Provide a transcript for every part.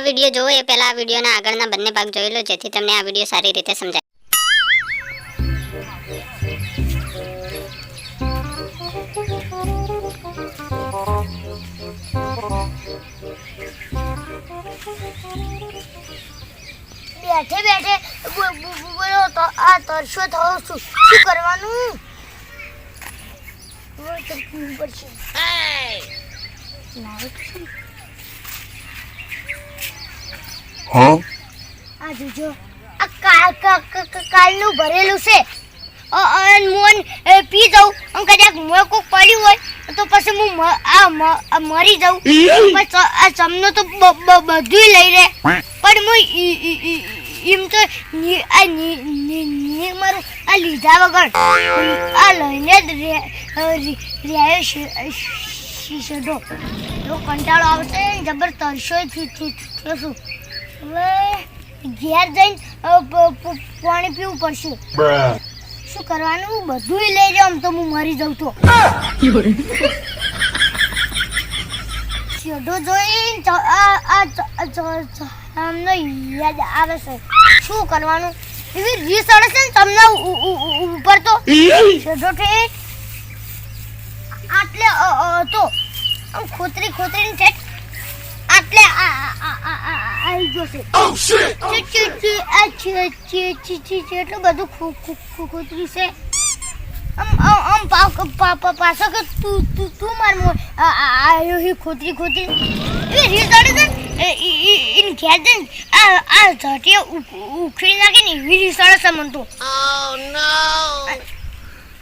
આ વિડિયો જોવો એ પહેલા આ વિડિયોના આગળના બંને ભાગ જોઈ લો જેથી તમને આ વિડિયો સારી રીતે સમજાય. બેઠે બેઠે બોલો તો આ તરસો થયો શું કરવાનું? આ જોજો આ કાલનું ભરેલું છે મોન પી જાઉં આમ કદાચ મોં કોક પડ્યું હોય તો પછી હું મરી જાઉં. આ ચમનો તો બધું લઈ રે પણ હું એમ તો મારું આ લીધા વગર આ લઈને જ રહ્યો શીશો એવો કંટાળો આવશે જબર તરસો થયું. હવે ઘેર જઈને પાણી પીવું પડશે. શું કરવાનું? બધું લઈ જાઉં આમ તો હું મરી જાઉં તો શેઢો જોઈને તમને યાદ આવે છે. શું કરવાનું? એવી રીસ અડે છે ને તમને ઉપર તો શેઢો ઠેઠ આટલે તો આમ ખોતરી ઠેઠ આટલે આવી જશે. એટલું બધું ખોતરી છે આમ પાછો કે તું માર આવ્યો ખોતરી એ રીસ અડે છે એને ઘેર જઈને આ ઝટીએ ઉખડી નાખે ને એવી રીસ અડે છે મને તો.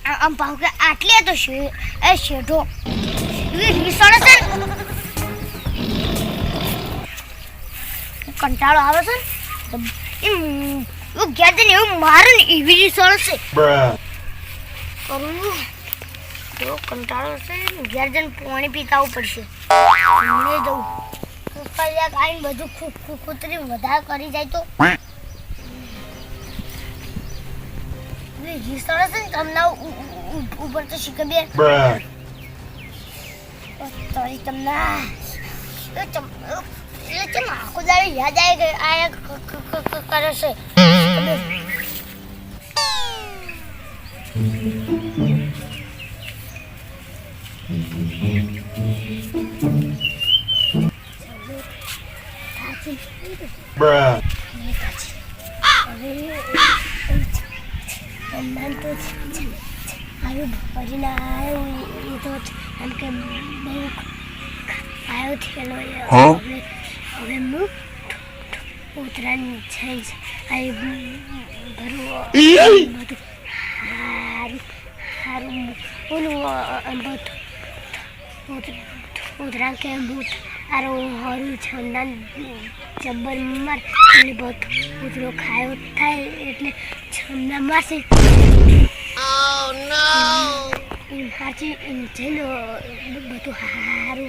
આમ પાવ કે આટલે તો શેઢો એવી રીસ અડે છે કંટાળો આવે છે ને એમ ઘેર જઈને એવું મારે ને એવી રીસ અડે છે. કરું એવો કંટાળો છે ઘેર જઈને પાણી પીતા પડશે. નહીં જવું કલાક આવીને બધું ખોતરી વધારે કરી જાય તો રીસ અડે છે ને તમને ઉપર તો શીખે બે તમને આખો દાડો યાદ આયા કરે છે. હવે હું ઉતરાણ જઈશ. ઉતરાણ કે હરું છંદન જબ્બર માર એટલે બધું ઉતરો ખાયો થાય એટલે છંદા મારશે. સાચી જઈને બધું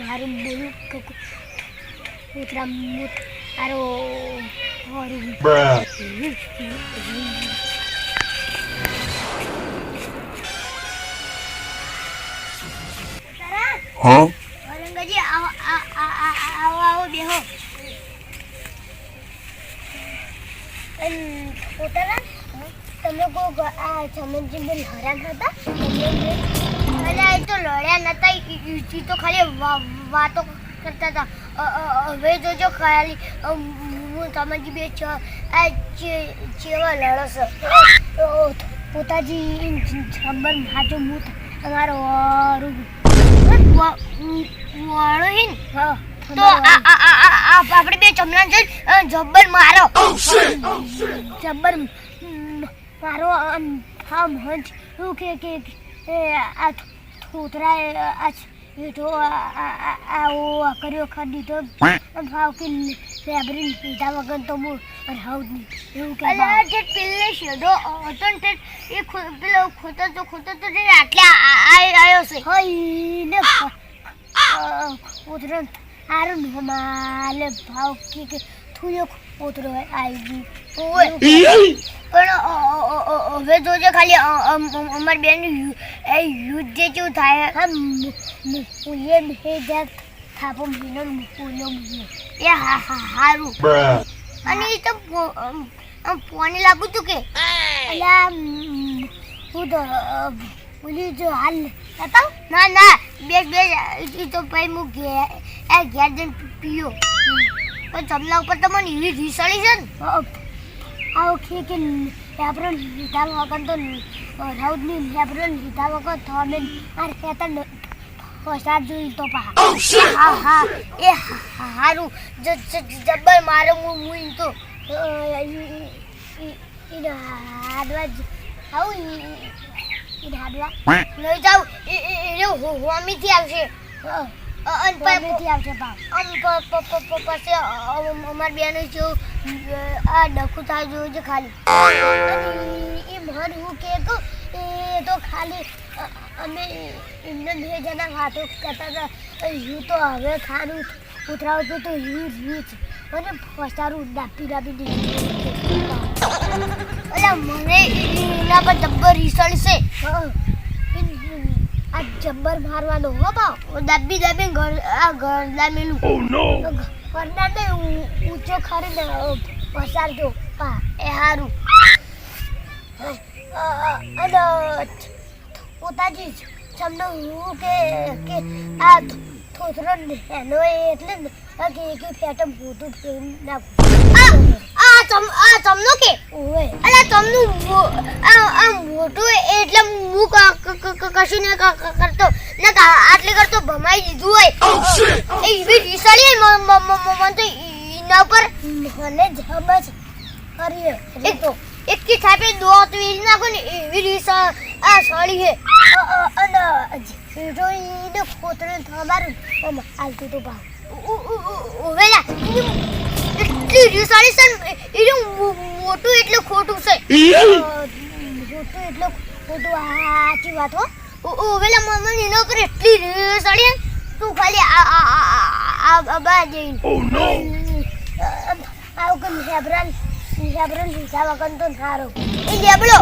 હારું બોલું ઉતરા મૂત હારો હારું. ઔરંગજી આવો બેહો. તમે આ ચમનજી બેન હરાન હતા અને એ તો લડ્યા નતા ઈ તો ખાલી વાતો કરતા હતા. હવે જોજો ખાલી હું ચમનજી બે ચેવા લડો છો પોતાજી ખબર સાચો હું તમારો વાળો તો આપણે બે ચમના જઈ જબ્બર મારો જબ્બર મારો આમ હંચ શું કે આ થોતરાએ આ હેઠો આવો કર્યો ખરી દીધો ભાવ કે લેબરીન પીધા વગર તો હું રહું જ નહીં એવું કે જે પેલે શેડો હતો ને એ પેલો ખોતો તો આટલે આવ્યો છે હોય ને ઉતરણ સારું માલે ભાવ કે થોડો ઉતરો આવી ગઈ પણ હવે જોજે ખાલી અમારી બેન યુદ્ધ જેવું થાય થાપો મહિનો એ હારું અને એ તો ફોન લાગુ તું કે અલ્યા હું તો બોલી જો હાલ હતા ના બે એ તો ભાઈ હું ઘેર જઈને પીયો પણ જમલા ઉપર તો મને એવી રીસળી છે ને આવો કે લેબ્રોન લીધા વગર તો રાઉડની લેબ્રોન લીધા વગર તો અમે આ ખેતર પસાર જોઈ તો પા હા એ હારું જબ્બર મારો હું તો હાડવા આવું હાડવા લઈ જાઉં એ હોમીથી આવશે પછી અમાર બેન આ ડખું થાય જોયું છે ખાલી એ મન હું કે એ તો ખાલી અમે એમને 2 જણા વાતો કરતા હતા હું તો હવે ખાનું ઉતરાવતું તો રીચ મને ફસારું ડાપી દીધું અલા મને એના પર જબ્બર રીસળ છે આ જબ્બર મારવાનો હો બાવ દાબી ગરદા મેલું ગરદા તો ઊંચો ખરીને પસારજો પા એ હારું અને પોતાજી તમને હું કે આ થોથરો નેનો એટલે કે ફેટમ મોટું ફેરી નાખું આ તમનો કે ઓય અલા તમનું આ મોટું એટલે હું કશું ન કરતો ન આટલે કરતો ભમાઈ દીધું હોય એ એવી રીસળી મન તો એના પર મને જમજ કરીએ એક તો એક કે છાપે દોત વેરી નાખો ને એવી રીસળ આ સળી હે અને જોઈને ખોતરે થમારું આલતું તો ભાવ ઓવેલા એટલી રીસળી છે એનું મોટું એટલે ખોટું છે મોટું એટલે ખોટું સાચી વાત હો ઓવેલા મમ્મી એના ઉપર એટલી રીસળી તું ખાલી આ બા જઈને આવું કે લેબ્રન લીધા વગર તો સારો એ લેબડો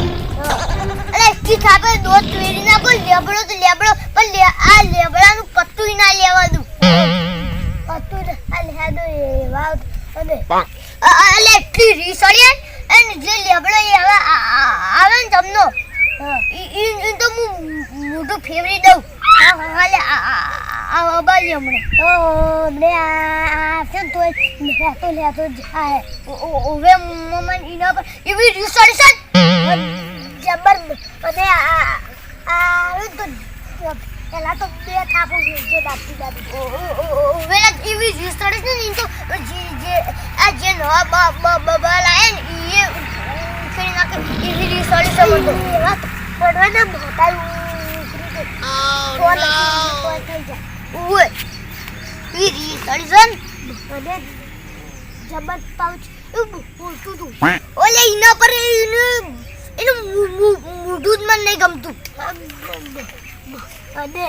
અરે કી ખાપે દોત વેરી નાખો લેબડો તો લેબડો પણ આ લેબડાનું પત્તું ના લેવા દઉં પત્તું આ લેવા દો એ વાવ અને અલે એટલી રીસળી અને જે લેબડો એ હવે આવે ને તમને ઈ તો હું મોટું ફેવરી દઉં હાલે આ બાલી હમણે આ છે તો લેતો જાય ઓવે મમન ઈના પર એવી રીસળી છે જબર અને આ તો પેલા તો 2 થાપો જે દાબી ઓવેલા એવી રીસળી છે ને તો જે નવા બબલ આય ને એ ફેરી નાખે એવી રીસળી છે મને પડવાના મોટા ઓય ઈ રીસળી અને જબર પાઉચ બોલતું તું ઓલે ઈના પર એનું મૂઢું જ મને નહીં ગમતું અને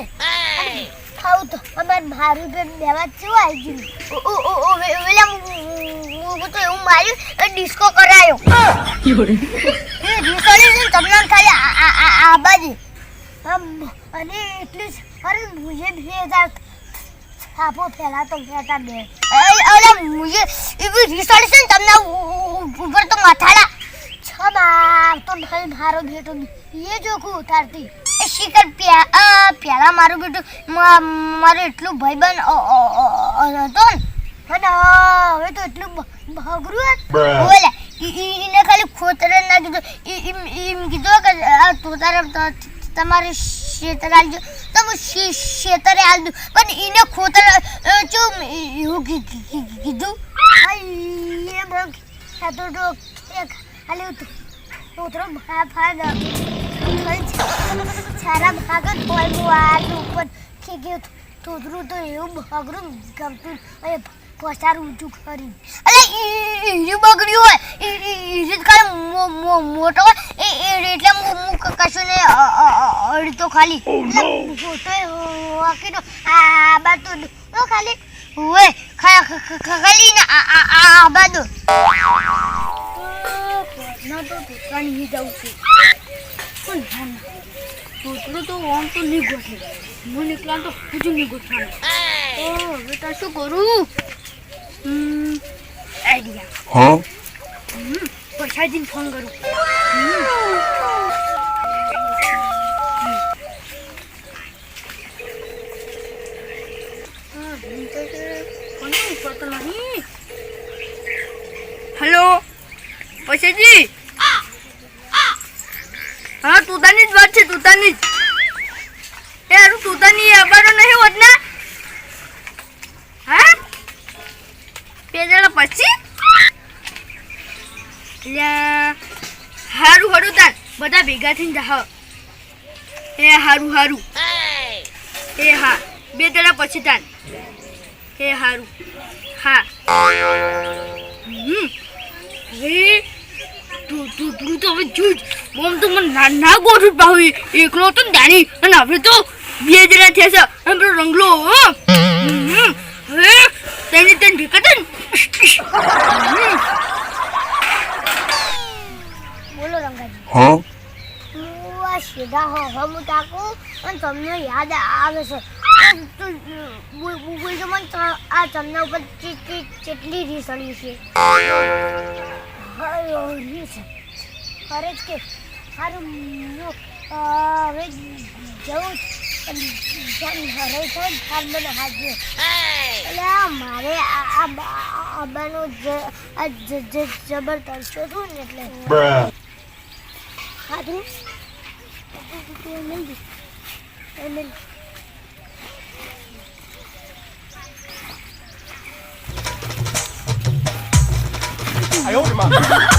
ખાવ તો અમાર મારું બેન દેવા શું આવી ગયું ઓવેલા હું તો એવું માર્યું ડિસ્કો કરાયો રીસળી તમને ખાલી આ બાજુ અને એટલી અરે મુજે 2000 થાપો પહેલા તો કહેતા બે અરે મુજે એવી રીસળી છે ને તમને ઉપર તો માથાડા છબા તો નહીં મારો બેટો એ જોખું ઉતારતી એ શિકર પહેલા મારું બેટું મારું એટલું ભાઈબંધ હતો ને અને હવે તો એટલું ભગરું બોલે એને ખાલી ખોતરે ના કીધું એમ કીધું કે તું તારે તમારે શેતર આલજો તો હું શેતરે આલ દઉં પણ એને ખોતર ચું એવું કીધું એ બગ તો ખાલી ઉતરો ભાગ સારા ભાગ જ હોય હું આ ઉપર ગયું થોડું તો એવું બગડું ગમતું અને પસાર ઊંચું કરી અરે એ બગડ્યું હોય એ રીત ખાલી મોટો હોય એટલે હું કશું ને અડતો ખાલી મોટો વાકી તો આ બાજુ તો ખાલી હોય ખાલી ને આ બાજુ ના તો દુકાની જવું છે પણ તોતરું તો આમ તો નહીં ગોઠવે હું નીકળા તો હજુ નહીં ગોઠવાનું હવે તાર શું કરું આઈડિયા પ્રસાદજીને ફોન કરું. હેલો પ્રસાદજી. હા તુતાની જ વાત છે, તુતાની જ. એ હારું તુતાની આબારો નહીં હોત ને? હા 2 દાડા પછી? હારું હારું તાર બધા ભેગા થઈને જાહ. એ હારું હારું. એ હા 2 દાડા પછી તાર. એ હારું. હા હવે તું તો હવે જોઈ મોમ તો મને ના ગોઠું પાવી એકલો તો ને દાણી અને હવે તો 2 જણા થયા છે અને પેલો રંગલો હવે તેને ભેગા થાય ને. બોલો રંગાજી. હું આ સીધા હું તાકું અને તમને યાદ આવે છે. બોલજો મને આ તમને ઉપર કેટલી રીસળી છે. રીસ અરે જ કે સારું હવે જવું હરે છે મને હાજર. એટલે મારે આબાનો જબર તરસ્યો છું ને એટલે સારું哎呦我的妈！